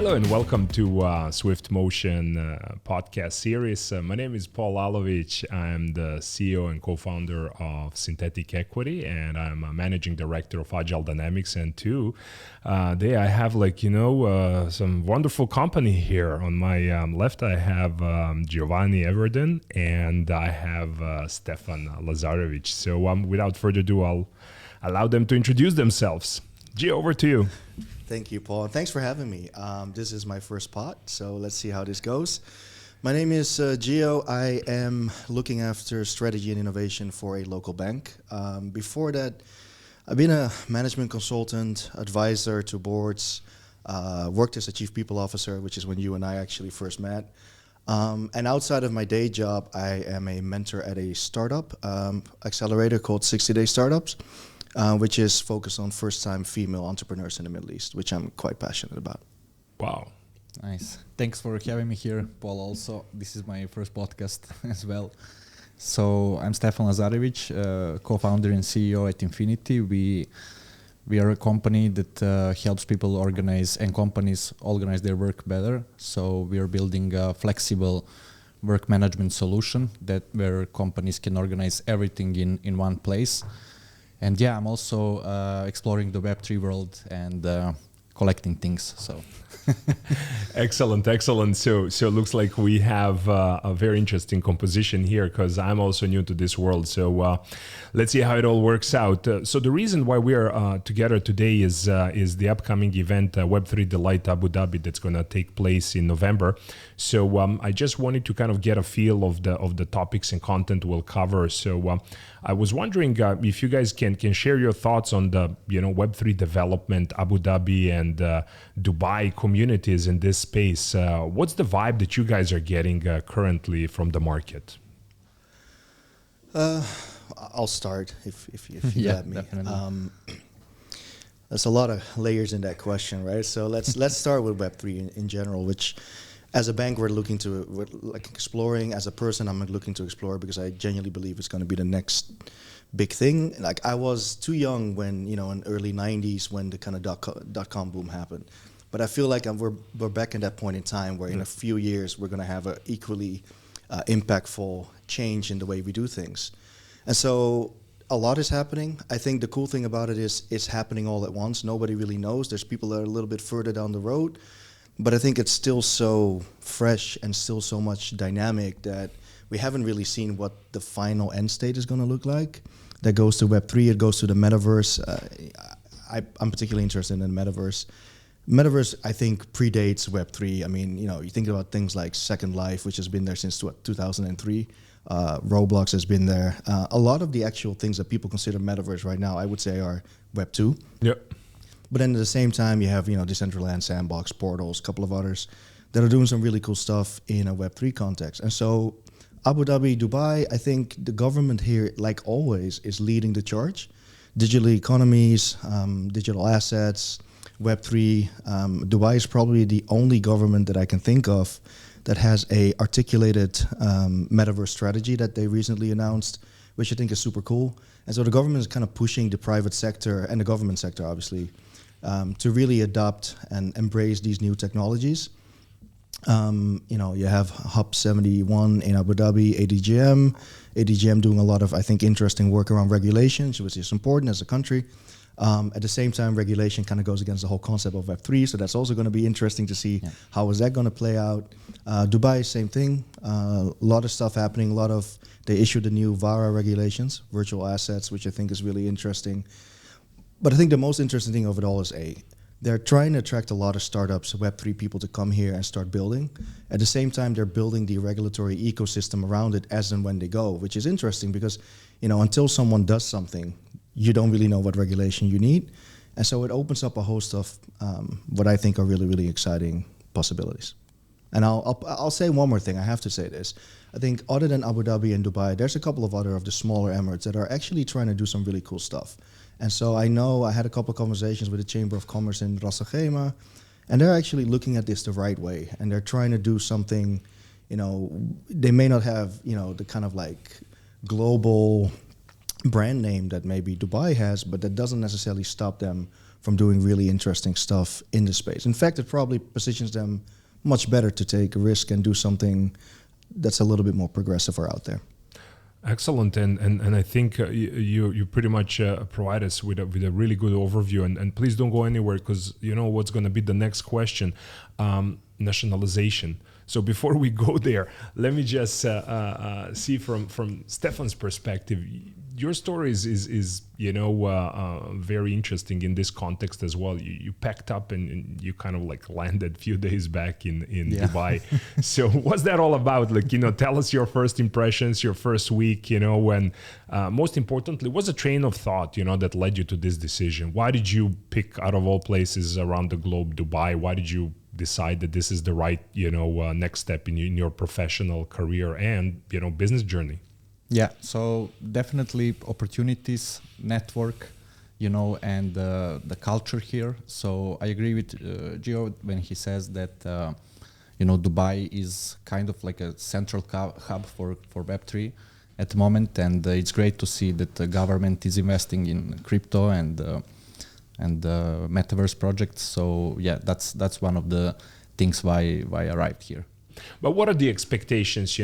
Hello and welcome to SwiftMotion podcast series. My name is Paul Lalovich. I'm the CEO and co-founder of Synthetic Equity, and I'm a managing director of Agile Dynamics. And today I have some wonderful company here. On my left, I have Giovanni Everduin, and I have Stefan Lazarevic. So without further ado, I'll allow them to introduce themselves. Gio, over to you. Thank you, Paul. Thanks for having me. This is my first pod, so let's see how this goes. My name is Gio. I am looking after strategy and innovation for a local bank. Before that, I've been a management consultant, advisor to boards, worked as a chief people officer, which is when you and I actually first met. And outside of my day job, I am a mentor at a startup accelerator called 60 Day Startups. Which is focused on first-time female entrepreneurs in the Middle East, which I'm quite passionate about. Wow. Nice. Thanks for having me here, Paul. Also, this is my first podcast as well. So I'm Stefan Lazarevic, co-founder and CEO at Infinity. We are a company that helps people organize and companies organize their work better. So we are building a flexible work management solution where companies can organize everything in one place. And yeah, I'm also exploring the Web3 world and collecting things. So, excellent. So it looks like we have a very interesting composition here because I'm also new to this world. So let's see how it all works out. So the reason why we are together today is the upcoming event Web3 Delight Abu Dhabi that's going to take place in November. So I just wanted to kind of get a feel of the topics and content we'll cover. So I was wondering if you guys can share your thoughts on the Web3 development, Abu Dhabi and Dubai communities in this space. What's the vibe that you guys are getting currently from the market? I'll start if you let me. Definitely. There's a lot of layers in that question, right? So let's start with Web3 in general, which as a bank we're exploring. As a person, I'm looking to explore because I genuinely believe it's going to be the next big thing. Like I was too young when in early '90s when the kind of dot-com boom happened, but I feel like we're back in that point in time where in a few years we're going to have an equally impactful change in the way we do things, and so a lot is happening. I think the cool thing about it is it's happening all at once. Nobody really knows. There's people that are a little bit further down the road. But I think it's still so fresh and still so much dynamic that we haven't really seen what the final end state is going to look like. That goes to Web3, it goes to the metaverse. I'm particularly interested in the metaverse. Metaverse, I think, predates Web3. I mean, you think about things like Second Life, which has been there since 2003. Roblox has been there. A lot of the actual things that people consider metaverse right now, I would say, are Web2. Yep. But then at the same time, you have Decentraland, Sandbox, Portals, a couple of others that are doing some really cool stuff in a Web3 context. And so Abu Dhabi, Dubai, I think the government here, like always, is leading the charge. Digital economies, digital assets, Web3. Dubai is probably the only government that I can think of that has a articulated metaverse strategy that they recently announced, which I think is super cool. And so the government is kind of pushing the private sector and the government sector, obviously, to really adopt and embrace these new technologies. You have Hub 71 in Abu Dhabi, ADGM doing a lot of, I think, interesting work around regulations, which is important as a country. At the same time, regulation kind of goes against the whole concept of Web3, so that's also going to be interesting to see how is that going to play out. Dubai, same thing. A lot of stuff happening. They issued the new VARA regulations, virtual assets, which I think is really interesting. But I think the most interesting thing of it all is they're trying to attract a lot of startups, Web3 people to come here and start building. At the same time, they're building the regulatory ecosystem around it as and when they go, which is interesting because, until someone does something, you don't really know what regulation you need. And so it opens up a host of what I think are really, really exciting possibilities. And I'll say one more thing. I have to say this. I think other than Abu Dhabi and Dubai, there's a couple of other of the smaller emirates that are actually trying to do some really cool stuff. And so I know I had a couple of conversations with the Chamber of Commerce in Ras Al Khaimah, and they're actually looking at this the right way. And they're trying to do something, they may not have, the kind of like global brand name that maybe Dubai has, but that doesn't necessarily stop them from doing really interesting stuff in the space. In fact, it probably positions them much better to take a risk and do something that's a little bit more progressive or out there. Excellent, and I think you pretty much provide us with a really good overview. And please don't go anywhere, because you know what's going to be the next question, nationalization. So before we go there, let me just see from Stefan's perspective. Your story is very interesting in this context as well. You packed up and you kind of like landed a few days back in Dubai. So what's that all about? Like, tell us your first impressions, your first week, when most importantly, what's the train of thought, that led you to this decision? Why did you pick, out of all places around the globe, Dubai? Why did you decide that this is the right, next step in your professional career and, business journey? Yeah, so definitely opportunities, network, and the culture here. So I agree with Gio when he says that, Dubai is kind of like a central hub for Web3 at the moment. And it's great to see that the government is investing in crypto and metaverse projects. So yeah, that's one of the things why I arrived here. But what are the expectations?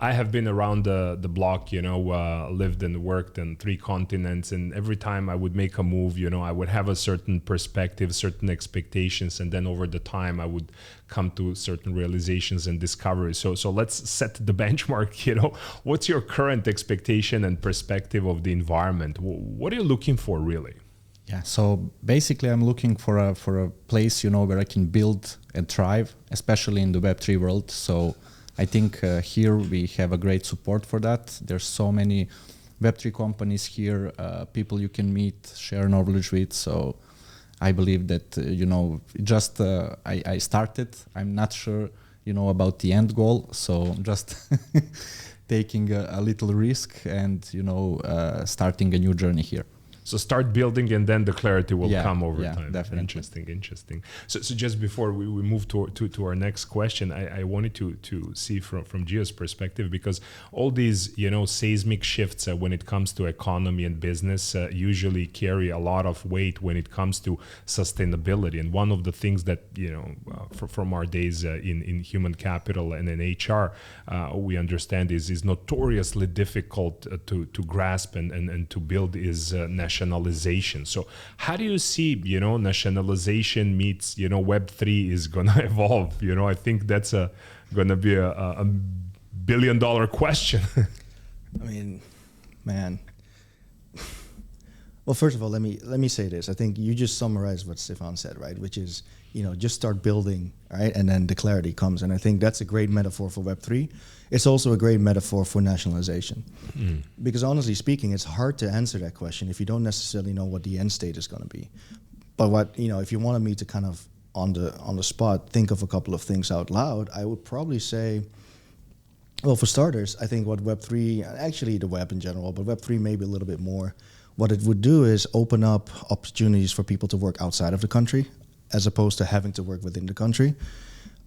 I have been around the block, lived and worked in 3 continents. And every time I would make a move, I would have a certain perspective, certain expectations. And then over the time, I would come to certain realizations and discoveries. So let's set the benchmark. What's your current expectation and perspective of the environment? What are you looking for, really? Yeah, so basically I'm looking for a place, where I can build and thrive, especially in the Web3 world. So I think here we have a great support for that. There's so many Web3 companies here, people you can meet, share knowledge with. So I believe that, I started. I'm not sure, about the end goal. So just taking a little risk and, starting a new journey here. So start building, and then the clarity will come over time. Definitely. Interesting. So just before we move to our next question, I wanted to see from Gio's perspective, because all these seismic shifts when it comes to economy and business usually carry a lot of weight when it comes to sustainability. And one of the things that from our days in human capital and in HR we understand is notoriously difficult to grasp and to build is nationalization. So how do you see, nationalization meets, Web3 is going to evolve? I think that's going to be a billion-dollar question. I mean, man. Well, first of all, let me say this. I think you just summarized what Stefan said, right? Which is, just start building, right? And then the clarity comes. And I think that's a great metaphor for Web3. It's also a great metaphor for nationalization. Because honestly speaking, it's hard to answer that question if you don't necessarily know what the end state is going to be. But if you wanted me to kind of on the spot think of a couple of things out loud, I would probably say, well, for starters, I think what Web3, actually the web in general, but Web3 maybe a little bit more, what it would do is open up opportunities for people to work outside of the country as opposed to having to work within the country.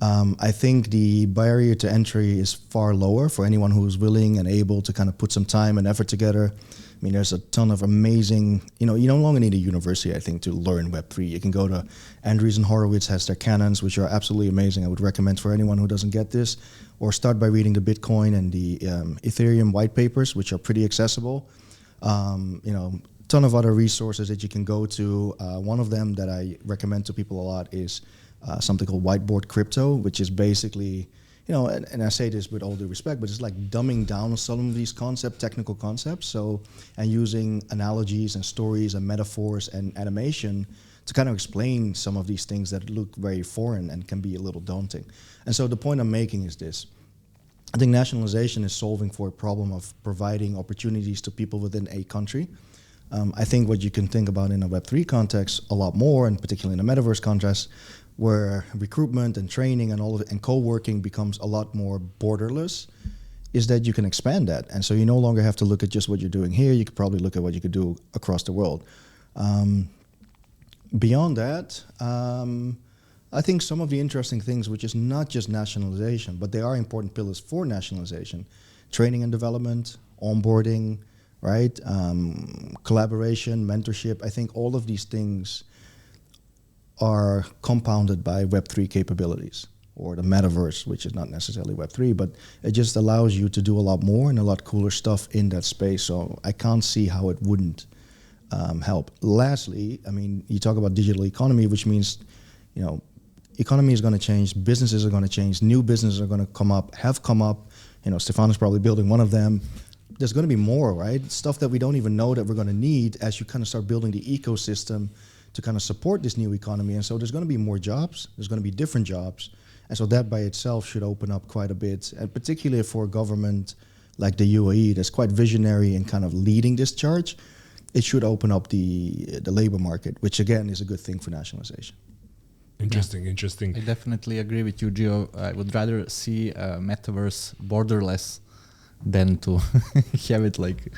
I think the barrier to entry is far lower for anyone who's willing and able to kind of put some time and effort together. I mean, there's a ton of amazing, you no longer need a university, I think, to learn Web3. You can go to Andreessen Horowitz has their canons, which are absolutely amazing. I would recommend for anyone who doesn't get this, or start by reading the Bitcoin and the Ethereum white papers, which are pretty accessible. Ton of other resources that you can go to. One of them that I recommend to people a lot is something called Whiteboard Crypto, which is basically, and I say this with all due respect, but it's like dumbing down some of these technical concepts. So, and using analogies and stories and metaphors and animation to kind of explain some of these things that look very foreign and can be a little daunting. And so the point I'm making is this. I think nationalization is solving for a problem of providing opportunities to people within a country. I think what you can think about in a Web3 context a lot more, and particularly in the metaverse context, where recruitment and training and all of it and co-working becomes a lot more borderless, is that you can expand that. And so you no longer have to look at just what you're doing here. You could probably look at what you could do across the world. Beyond that, I think some of the interesting things, which is not just nationalization, but they are important pillars for nationalization, training and development, onboarding, right? Collaboration, mentorship. I think all of these things are compounded by Web3 capabilities, or the metaverse, which is not necessarily Web3, but it just allows you to do a lot more and a lot cooler stuff in that space. So I can't see how it wouldn't help. Lastly, I mean, you talk about digital economy, which means, you know, economy is going to change, businesses are going to change, new businesses are going to come up, have come up. You know, Stefan is probably building one of them. There's going to be more, right? Stuff that we don't even know that we're going to need as you kind of start building the ecosystem to kind of support this new economy. And so there's going to be more jobs, there's going to be different jobs. And so that by itself should open up quite a bit, and particularly for a government like the UAE that's quite visionary and kind of leading this charge, it should open up the labor market, which again is a good thing for nationalization. Interesting. I definitely agree with you, Gio. I would rather see a metaverse borderless than to have it like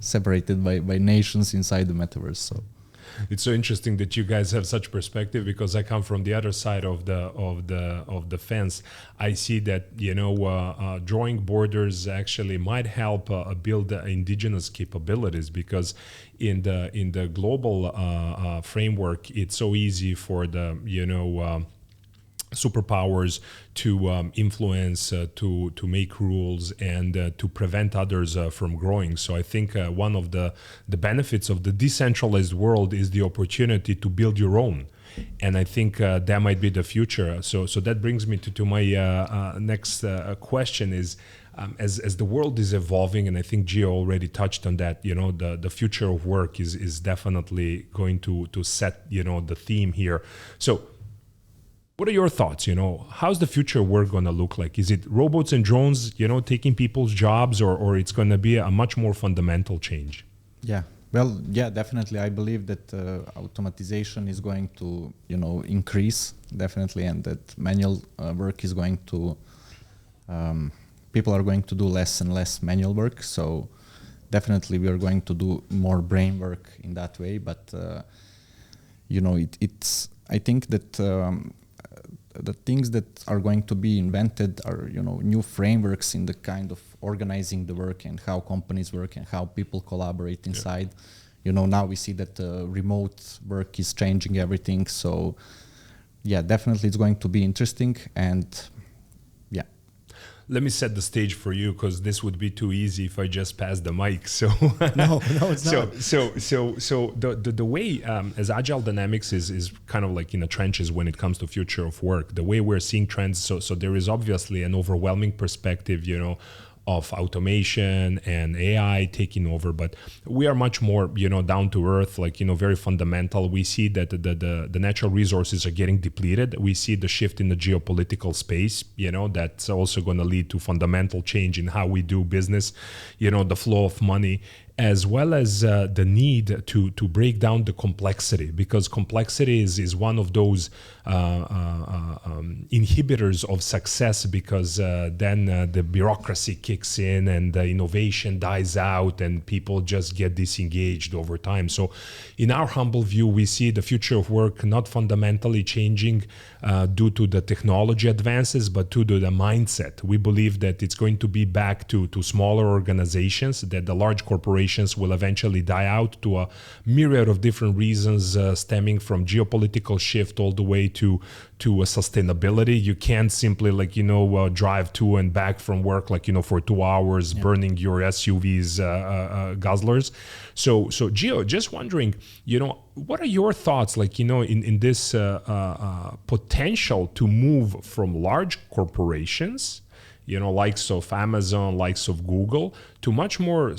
separated by nations inside the metaverse. So it's so interesting that you guys have such perspective, because I come from the other side of the fence. I see that, you know, drawing borders actually might help build indigenous capabilities, because in the global framework, it's so easy for the, you know, superpowers to influence, to make rules, and to prevent others from growing. So I think one of the benefits of the decentralized world is the opportunity to build your own. And I think that might be the future. So that brings me to my next question is, as the world is evolving, and I think Gio already touched on that, you know, the future of work is definitely going to set, you know, the theme here. So what are your thoughts? You know, how's the future of work going to look like? Is it robots and drones, you know, taking people's jobs, or it's going to be a much more fundamental change? Yeah, well, yeah, definitely. I believe that automatization is going to, you know, increase definitely, and that manual work is going to, people are going to do less and less manual work. So definitely we are going to do more brain work in that way. But, you know, it's, I think that the things that are going to be invented are, you know, new frameworks in the kind of organizing the work and how companies work and how people collaborate inside. Yeah. You know, now we see that remote work is changing everything. So yeah, definitely it's going to be interesting. And yeah. Let me set the stage for you, because this would be too easy if I just pass the mic. So no, it's not. So the way as Agile Dynamics is kind of like in the trenches when it comes to future of work. The way we're seeing trends. So there is obviously an overwhelming perspective, you know, of automation and AI taking over, but we are much more, you know, down to earth, like, you know, very fundamental. We see that the natural resources are getting depleted. We see the shift in the geopolitical space, you know, that's also going to lead to fundamental change in how we do business, you know, the flow of money, as well as the need to break down the complexity, because complexity is one of those inhibitors of success, because then the bureaucracy kicks in and the innovation dies out and people just get disengaged over time. So in our humble view, we see the future of work not fundamentally changing due to the technology advances, but due to the mindset. We believe that it's going to be back to smaller organizations, that the large corporations will eventually die out to a myriad of different reasons, stemming from geopolitical shift all the way to sustainability. You can't simply, like, you know, drive to and back from work, like, you know, for 2 hours, burning your SUV's guzzlers. So Gio, just wondering, you know, what are your thoughts, like, you know, in this potential to move from large corporations, you know, likes of Amazon, likes of Google, to much more,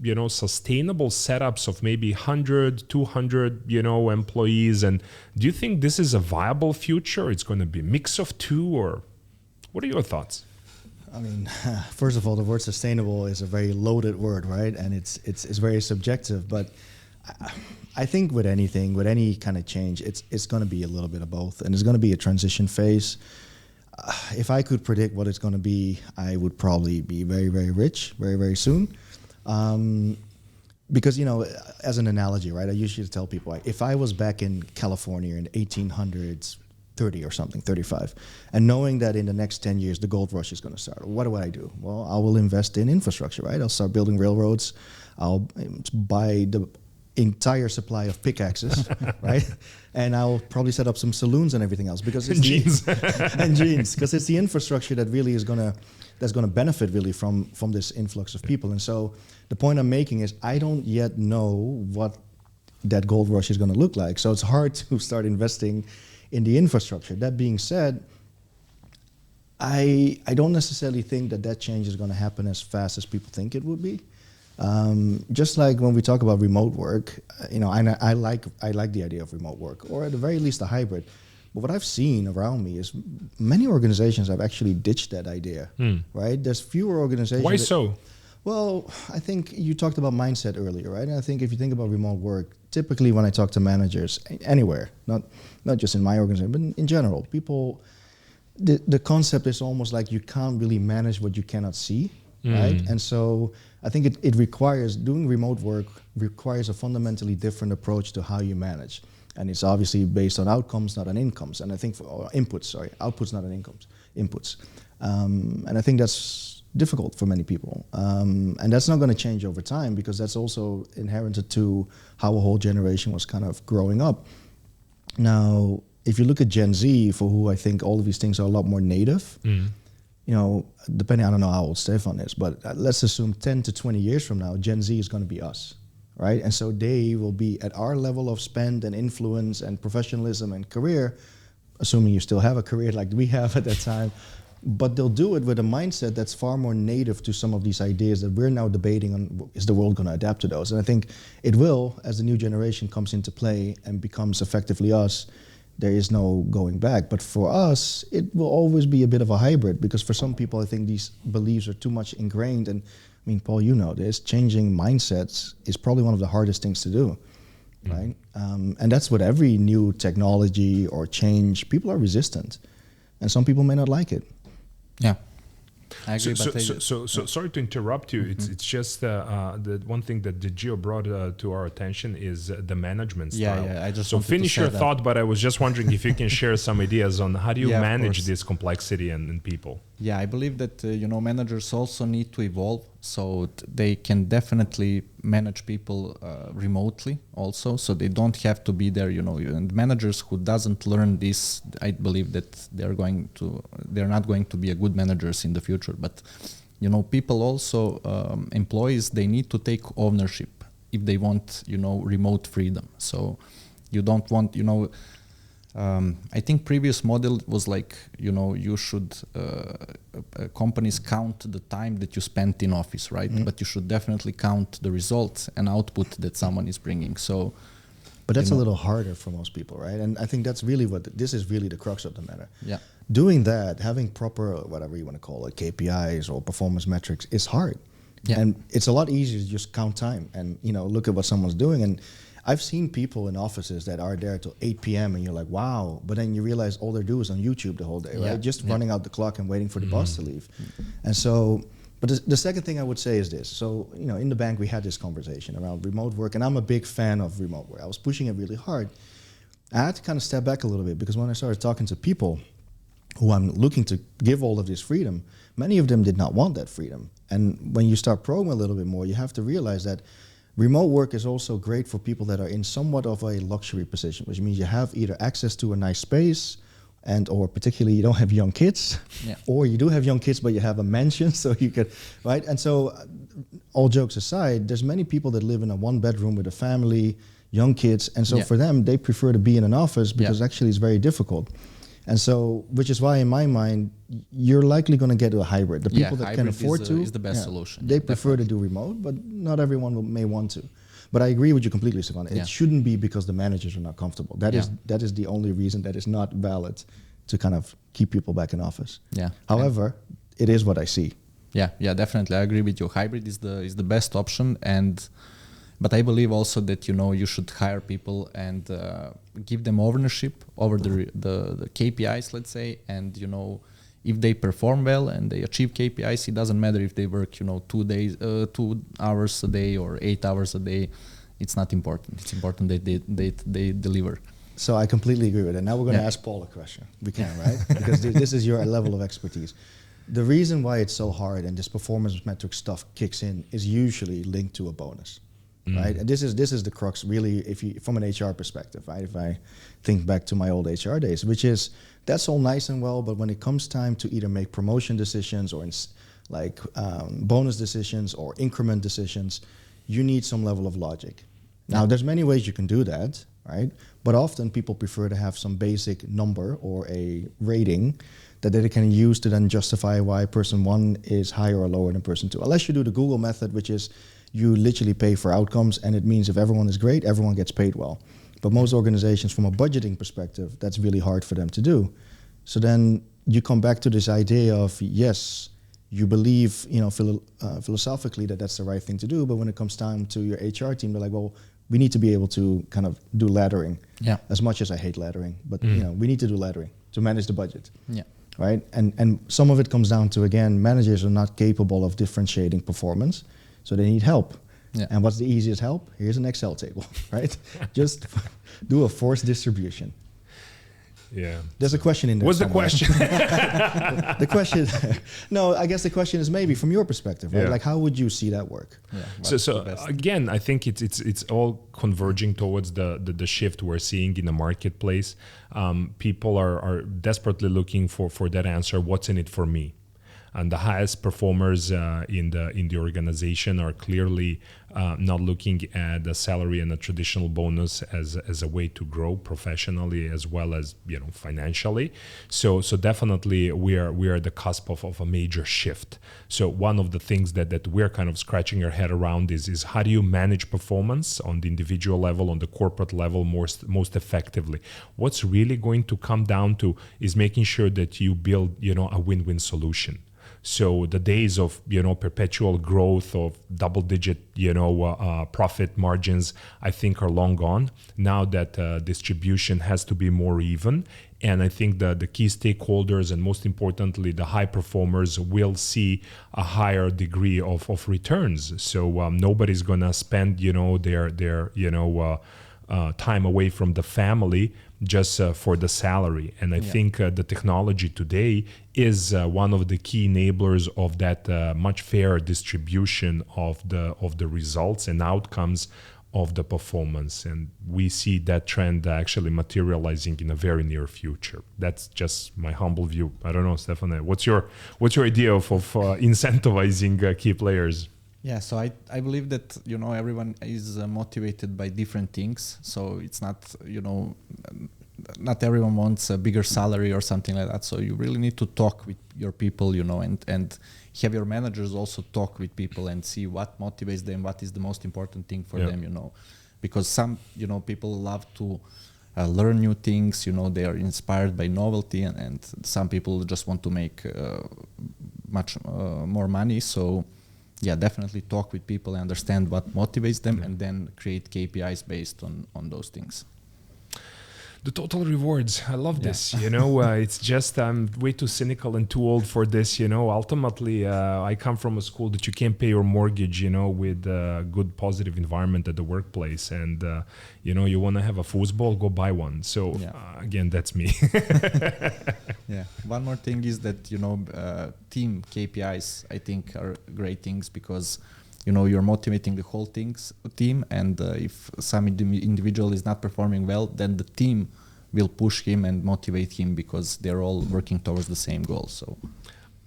you know, sustainable setups of maybe 100, 200, you know, employees? And do you think this is a viable future? It's going to be a mix of two, or what are your thoughts? I mean, first of all, the word sustainable is a very loaded word, right? And it's very subjective. But I think with anything, with any kind of change, it's going to be a little bit of both, and it's going to be a transition phase. If I could predict what it's going to be, I would probably be very, very rich very, very soon. Because, you know, as an analogy, right, I usually tell people, if I was back in California in the 1800s, 30 or something, 35. And knowing that in the next 10 years, the gold rush is going to start. What do I do? Well, I will invest in infrastructure, right? I'll start building railroads. I'll buy the entire supply of pickaxes, right? And I'll probably set up some saloons and everything else because it's jeans. and jeans, because it's the infrastructure that really is that's gonna benefit really from this influx of people. And so the point I'm making is I don't yet know what that gold rush is going to look like. So it's hard to start investing in the infrastructure. That being said, I don't necessarily think that change is going to happen as fast as people think it would be. Just like when we talk about remote work, I like the idea of remote work, or at the very least a hybrid. But what I've seen around me is many organizations have actually ditched that idea, right? There's fewer organizations. Why so? Well, I think you talked about mindset earlier, right? And I think if you think about remote work, typically when I talk to managers anywhere, not just in my organization, but in general, people, the concept is almost like you can't really manage what you cannot see, right? And so I think it requires, doing remote work requires a fundamentally different approach to how you manage. And it's obviously based on outcomes, not on incomes. And I think, outputs, not on incomes, inputs. And I think that's difficult for many people. And that's not going to change over time because that's also inherent to how a whole generation was kind of growing up. Now, if you look at Gen Z, for who I think all of these things are a lot more native, depending, I don't know how old Stefan is, but let's assume 10 to 20 years from now, Gen Z is going to be us, right? And so they will be at our level of spend and influence and professionalism and career, assuming you still have a career like we have at that time. But they'll do it with a mindset that's far more native to some of these ideas that we're now debating on, is the world going to adapt to those? And I think it will, as the new generation comes into play and becomes effectively us. There is no going back. But for us, it will always be a bit of a hybrid, because for some people, I think these beliefs are too much ingrained. And I mean, Paul, you know this, changing mindsets is probably one of the hardest things to do, right? And that's with every new technology or change. People are resistant, and some people may not like it. Yeah, I agree. So sorry to interrupt you. It's just the one thing that the Gio brought to our attention is the management style. Yeah. I just so finish your thought, but I was just wondering if you can share some ideas on how do you manage this complexity and people. Yeah, I believe that managers also need to evolve, so they can definitely manage people remotely also, so they don't have to be there. And managers who doesn't learn this, I believe that they're not going to be a good managers in the future. But people also, employees, they need to take ownership if they want remote freedom. So you don't want I think previous model was like, you should, companies count the time that you spent in office, right? But you should definitely count the results and output that someone is bringing. So, but that's a little harder for most people, right? And I think that's really this is really the crux of the matter. Yeah. Doing that, having proper, whatever you want to call it, KPIs or performance metrics is hard. Yeah. And it's a lot easier to just count time and, look at what someone's doing. And I've seen people in offices that are there till 8 p.m. and you're like, wow. But then you realize all they do is on YouTube the whole day, right? Just running out the clock and waiting for the boss to leave. And so, but the second thing I would say is this. So, in the bank, we had this conversation around remote work, and I'm a big fan of remote work. I was pushing it really hard. I had to kind of step back a little bit, because when I started talking to people who I'm looking to give all of this freedom, many of them did not want that freedom. And when you start probing a little bit more, you have to realize that remote work is also great for people that are in somewhat of a luxury position, which means you have either access to a nice space, or particularly you don't have young kids, or you do have young kids but you have a mansion, so you could, right? And so, all jokes aside, there's many people that live in a one-bedroom with a family, young kids, and so for them, they prefer to be in an office because actually it's very difficult. And so, which is why in my mind, you're likely going to get a hybrid. The people that can afford is the best solution. They prefer to do remote, but not everyone may want to. But I agree with you completely, Stefan. It shouldn't be because the managers are not comfortable. That is the only reason that is not valid to kind of keep people back in office. Yeah. However, it is what I see. Yeah, definitely. I agree with you. Hybrid is the best option, but I believe also that you should hire people and give them ownership over the KPIs, let's say, and if they perform well and they achieve KPIs, it doesn't matter if they work 2 hours a day or 8 hours a day. It's not important. It's important that they deliver. So I completely agree with that. Now we're going to ask Paul a question. We can, right? Because this is your level of expertise. The reason why it's so hard and this performance metric stuff kicks in is usually linked to a bonus, right? And this is the crux, really, if you from an HR perspective, right? If I think back to my old HR days, which is that's all nice and well, but when it comes time to either make promotion decisions or bonus decisions or increment decisions, you need some level of logic. Now, there's many ways you can do that, right? But often people prefer to have some basic number or a rating that they can use to then justify why person 1 is higher or lower than person 2. Unless you do the Google method, which is you literally pay for outcomes, and it means if everyone is great, everyone gets paid well. But most organizations, from a budgeting perspective, that's really hard for them to do. So then you come back to this idea of, yes, you believe, philosophically that that's the right thing to do, but when it comes time to your HR team, they're like, well, we need to be able to kind of do laddering. Yeah. As much as I hate laddering, but we need to do laddering to manage the budget. Yeah. Right? And some of it comes down to, again, managers are not capable of differentiating performance, so they need help. Yeah. And what's the easiest help? Here's an Excel table, right? Just do a forced distribution. Yeah. There's a question in there. What's somewhere. the question? The question, no, I guess the question is maybe from your perspective, right? Yeah. Like, how would you see that work? Yeah, So again, I think it's all converging towards the shift we're seeing in the marketplace. People are desperately looking for that answer. What's in it for me? And the highest performers in the organization are clearly not looking at a salary and a traditional bonus as a way to grow professionally as well as financially. So definitely we are at the cusp of a major shift. So one of the things that we're kind of scratching our head around is how do you manage performance on the individual level, on the corporate level most effectively? What's really going to come down to is making sure that you build a win-win solution. So the days of perpetual growth of double-digit profit margins, I think, are long gone. Now that distribution has to be more even, and I think the key stakeholders and most importantly the high performers will see a higher degree of returns. So nobody's gonna spend their time away from the family just for the salary. And I think the technology today is one of the key enablers of that much fairer distribution of the results and outcomes of the performance. And we see that trend actually materializing in a very near future. That's just my humble view. I don't know, Stefan, what's your idea of incentivizing key players? Yeah, so I believe that everyone is motivated by different things. So it's not not everyone wants a bigger salary or something like that. So you really need to talk with your people, and have your managers also talk with people and see what motivates them, what is the most important thing for them, because some people love to learn new things. They are inspired by novelty, and some people just want to make much more money. So. Yeah, definitely talk with people and understand what motivates them, and then create KPIs based on those things. The total rewards. I love this. It's just I'm way too cynical and too old for this. Ultimately, I come from a school that you can't pay your mortgage, with a good positive environment at the workplace. And, you want to have a foosball, go buy one. So again, that's me. Yeah. One more thing is that, team KPIs, I think, are great things because, you're motivating the whole team. And if some individual is not performing well, then the team will push him and motivate him because they're all working towards the same goal. So.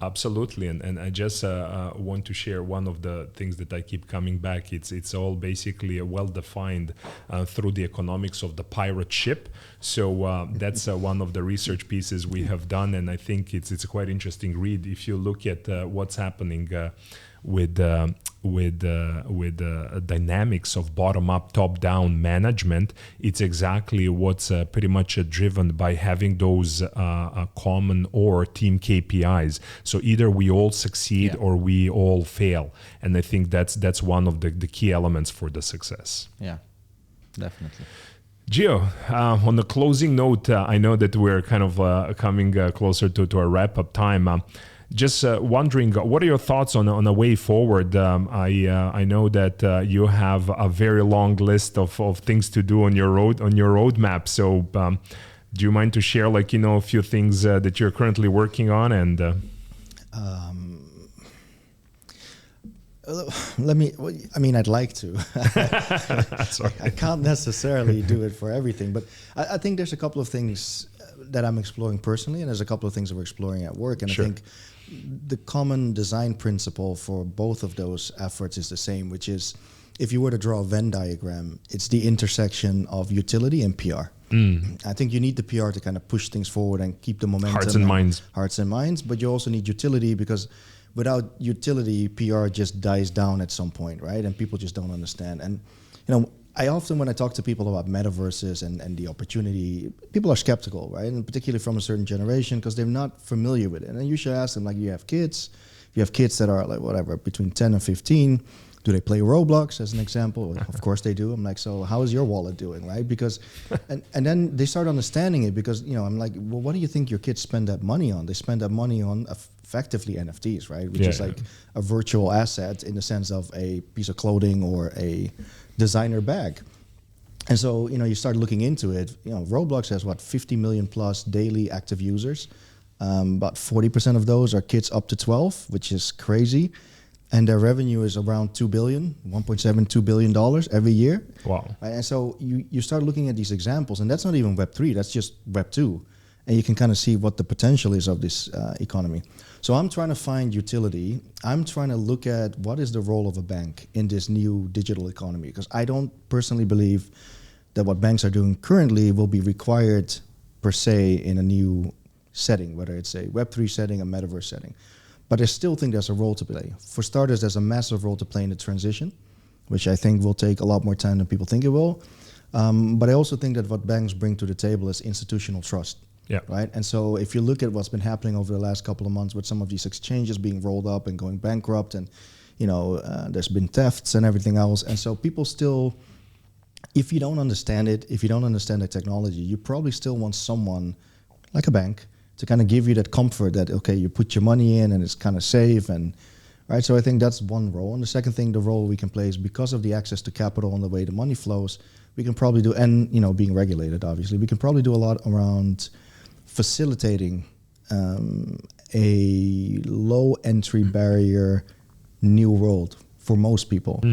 Absolutely, and I just want to share one of the things that I keep coming back. It's all basically well defined through the economics of the pirate ship. So that's one of the research pieces we have done, and I think it's a quite interesting read. If you look at what's happening with dynamics of bottom-up, top-down management, it's exactly what's pretty much driven by having those common or team KPIs. So either we all succeed or we all fail, and I think that's one of the key elements for the success. Yeah, definitely. Gio, on the closing note, I know that we're kind of coming closer to our wrap-up time. just wondering, what are your thoughts on a way forward? I know that you have a very long list of things to do on your roadmap. So do you mind to share, like, a few things that you're currently working on? And I'd like to. I can't necessarily do it for everything, but I think there's a couple of things that I'm exploring personally, and there's a couple of things that we're exploring at work. And Sure. I think the common design principle for both of those efforts is the same, which is, if you were to draw a Venn diagram, it's the intersection of utility and PR. I think you need the PR to kind of push things forward and keep the momentum. Hearts and minds. But you also need utility, because without utility, PR just dies down at some point, right? And people just don't understand. And, I often, when I talk to people about metaverses and the opportunity, people are skeptical, right? And particularly from a certain generation, because they're not familiar with it. And you should ask them, like, you have kids that are like, whatever, between 10 and 15, do they play Roblox, as an example? Of course they do. I'm like, so how is your wallet doing, right? Because, and then they start understanding it, because, I'm like, well, what do you think your kids spend that money on? They spend that money on effectively NFTs, right? Which is like a virtual asset in the sense of a piece of clothing or a designer bag. And so, you start looking into it. Roblox has 50 million plus daily active users. About 40% of those are kids up to 12, which is crazy. And their revenue is around $1.72 billion every year. Wow. Right? And so you start looking at these examples, and that's not even Web3, that's just Web2. And you can kind of see what the potential is of this economy. So I'm trying to find utility. I'm trying to look at what is the role of a bank in this new digital economy, because I don't personally believe that what banks are doing currently will be required per se in a new setting, whether it's a Web3 setting, a metaverse setting. But I still think there's a role to play. For starters, there's a massive role to play in the transition, which I think will take a lot more time than people think it will. But I also think that what banks bring to the table is institutional trust. Yeah. Right. And so if you look at what's been happening over the last couple of months with some of these exchanges being rolled up and going bankrupt, and there's been thefts and everything else. And so people still, if you don't understand it, if you don't understand the technology, you probably still want someone like a bank to kind of give you that comfort that, okay, you put your money in and it's kind of safe. And right. So I think that's one role. And the second thing, the role we can play is, because of the access to capital and the way the money flows, we can probably do, and being regulated, obviously, we can probably do a lot around facilitating a low entry barrier new world for most people.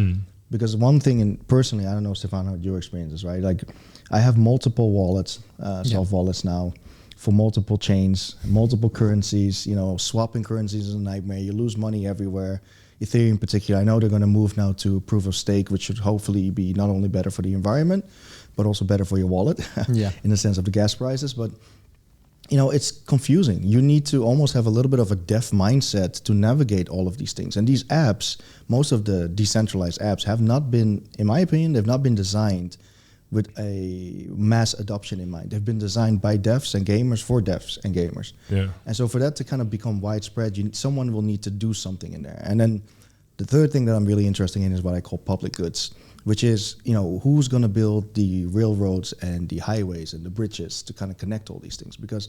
Because one thing, personally, I don't know, Stefan, how your experience is, right? Like, I have multiple wallets, soft wallets now, for multiple chains, multiple currencies. Swapping currencies is a nightmare. You lose money everywhere. Ethereum in particular, I know they're going to move now to proof of stake, which should hopefully be not only better for the environment, but also better for your wallet, in the sense of the gas prices. But it's confusing. You need to almost have a little bit of a deaf mindset to navigate all of these things. And these apps, most of the decentralized apps, have not been, in my opinion, they've not been designed with a mass adoption in mind. They've been designed by devs and gamers for devs and gamers. Yeah. And so for that to kind of become widespread, someone will need to do something in there. And then the third thing that I'm really interested in is what I call public goods, which is, who's going to build the railroads and the highways and the bridges to kind of connect all these things? Because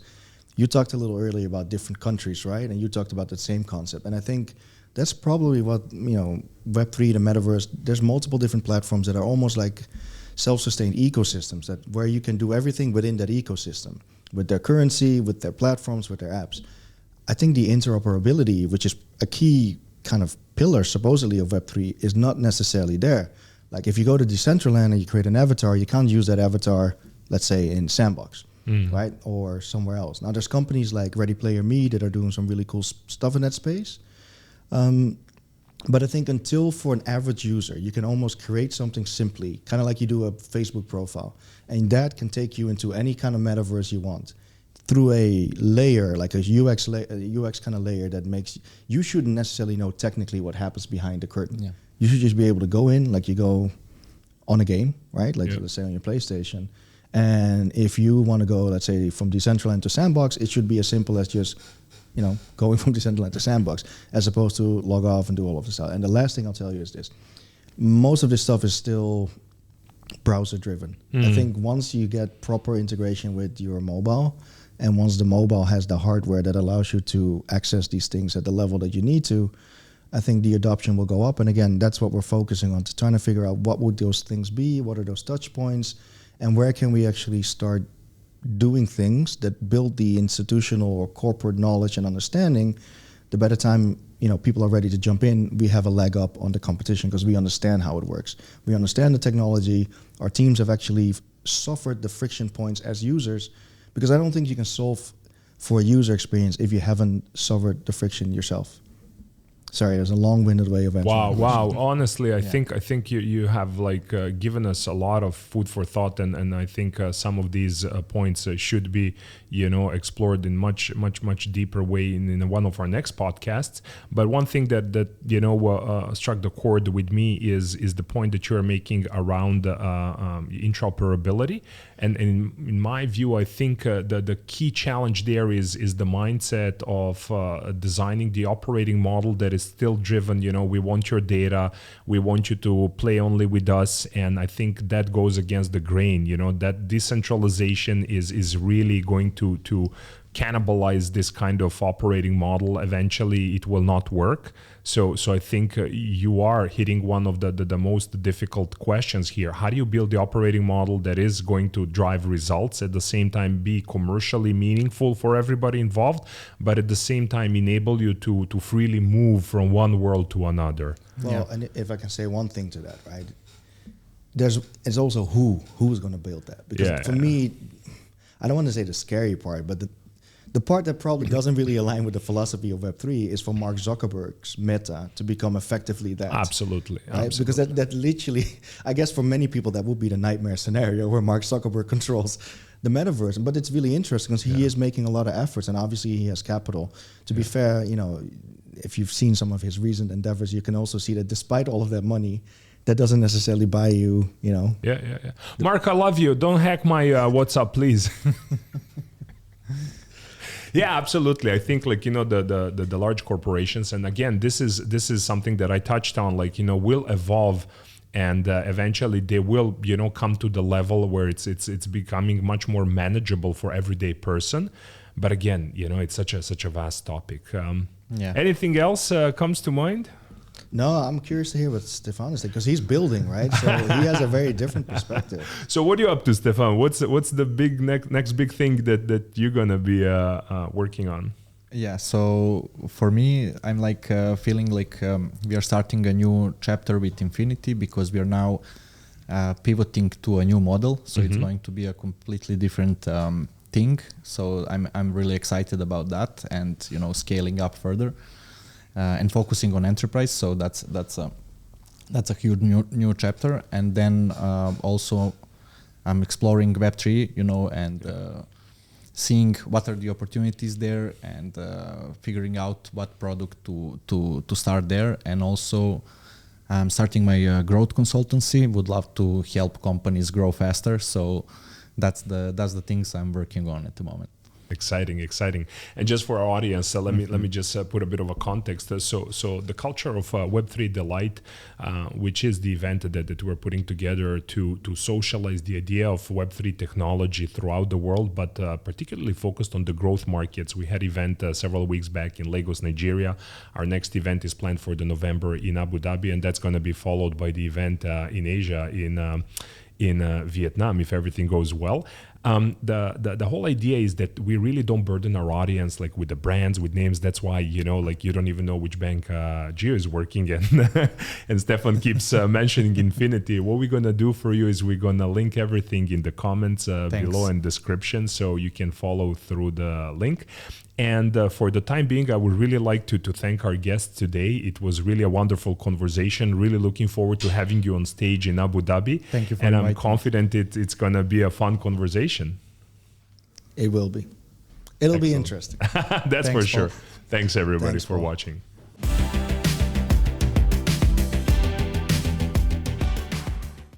you talked a little earlier about different countries, right? And you talked about the same concept. And I think that's probably what, Web3, the metaverse, there's multiple different platforms that are almost like self-sustained ecosystems, that where you can do everything within that ecosystem, with their currency, with their platforms, with their apps. I think the interoperability, which is a key kind of pillar supposedly of Web3, is not necessarily there. Like, if you go to Decentraland and you create an avatar, you can't use that avatar, let's say, in Sandbox, right? Or somewhere else. Now, there's companies like Ready Player Me that are doing some really cool stuff in that space. But I think until, for an average user, you can almost create something simply, kind of like you do a Facebook profile, and that can take you into any kind of metaverse you want through a layer, like a UX kind of layer that makes, you shouldn't necessarily know technically what happens behind the curtain. Yeah. You should just be able to go in, like you go on a game, right? Like let's say on your PlayStation. And if you want to go, let's say, from Decentraland to Sandbox, it should be as simple as just, going from Decentraland to Sandbox, as opposed to log off and do all of this stuff. And the last thing I'll tell you is this. Most of this stuff is still browser driven. I think once you get proper integration with your mobile, And once the mobile has the hardware that allows you to access these things at the level that you need to, I think the adoption will go up. And again, that's what we're focusing on, to trying to figure out what would those things be, what are those touch points, and where can we actually start doing things that build the institutional or corporate knowledge and understanding. The better time, people are ready to jump in, we have a leg up on the competition because we understand how it works. We understand the technology. Our teams have actually suffered the friction points as users, because I don't think you can solve for a user experience if you haven't suffered the friction yourself. Sorry, there's a long-winded way of answering. Wow. Honestly, I think you have given us a lot of food for thought, and I think some of these points should be explored in much deeper way in one of our next podcasts. But one thing that struck the chord with me is the point that you are making around interoperability. And in my view, I think the key challenge there is the mindset of designing the operating model that is still driven. We want your data, we want you to play only with us, and I think that goes against the grain. That decentralization is really going to cannibalize this kind of operating model. Eventually, it will not work. So I think you are hitting one of the most difficult questions here. How do you build the operating model that is going to drive results, at the same time be commercially meaningful for everybody involved, but at the same time enable you to freely move from one world to another? Well, and if I can say one thing to that, right? It's also who's going to build that. Because for me, I don't want to say the scary part, but the part that probably doesn't really align with the philosophy of Web3 is for Mark Zuckerberg's Meta to become effectively that. Absolutely. Right? Absolutely. Because that literally, I guess for many people, that would be the nightmare scenario where Mark Zuckerberg controls the metaverse. But it's really interesting because he is making a lot of efforts, and obviously he has capital. To be fair, if you've seen some of his recent endeavors, you can also see that despite all of that money, that doesn't necessarily buy you, Yeah. Mark, I love you. Don't hack my WhatsApp, please. Yeah, absolutely. I think the large corporations, and again, this is something that I touched on, will evolve, and eventually they will come to the level where it's becoming much more manageable for everyday person. But again, it's such a vast topic. Anything else comes to mind? No, I'm curious to hear what Stefan is saying, because he's building, right? So he has a very different perspective. So what are you up to, Stefan? What's the big next big thing that you're gonna be working on? Yeah, so for me, I'm feeling like we are starting a new chapter with Infinity, because we are now pivoting to a new model. So it's going to be a completely different thing. So I'm really excited about that, and scaling up further. And focusing on enterprise, so that's a huge new chapter. And then also I'm exploring Web3, and seeing what are the opportunities there, and figuring out what product to start there. And also I'm starting my growth consultancy. Would love to help companies grow faster. So that's the things I'm working on at the moment. Exciting. And just for our audience, let me just put a bit of a context. So the culture of Web3 Delight, which is the event that we're putting together to socialize the idea of Web3 technology throughout the world, but particularly focused on the growth markets. We had event several weeks back in Lagos, Nigeria. Our next event is planned for the November in Abu Dhabi, and that's going to be followed by the event in Asia, in Vietnam, if everything goes well. The whole idea is that we really don't burden our audience with the brands, with names. That's why you don't even know which bank Gio is working in. And Stefan keeps mentioning Infinity. What we're gonna do for you is we're gonna link everything in the comments below and description, so you can follow through the link. And for the time being, I would really like to thank our guests today. It was really a wonderful conversation. Really looking forward to having you on stage in Abu Dhabi. Thank you for inviting me. And I'm inviting confident it's going to be a fun conversation. It will be. It'll be interesting. That's Thanks, for sure. Paul. Thanks, everybody, Thanks, for Paul. watching.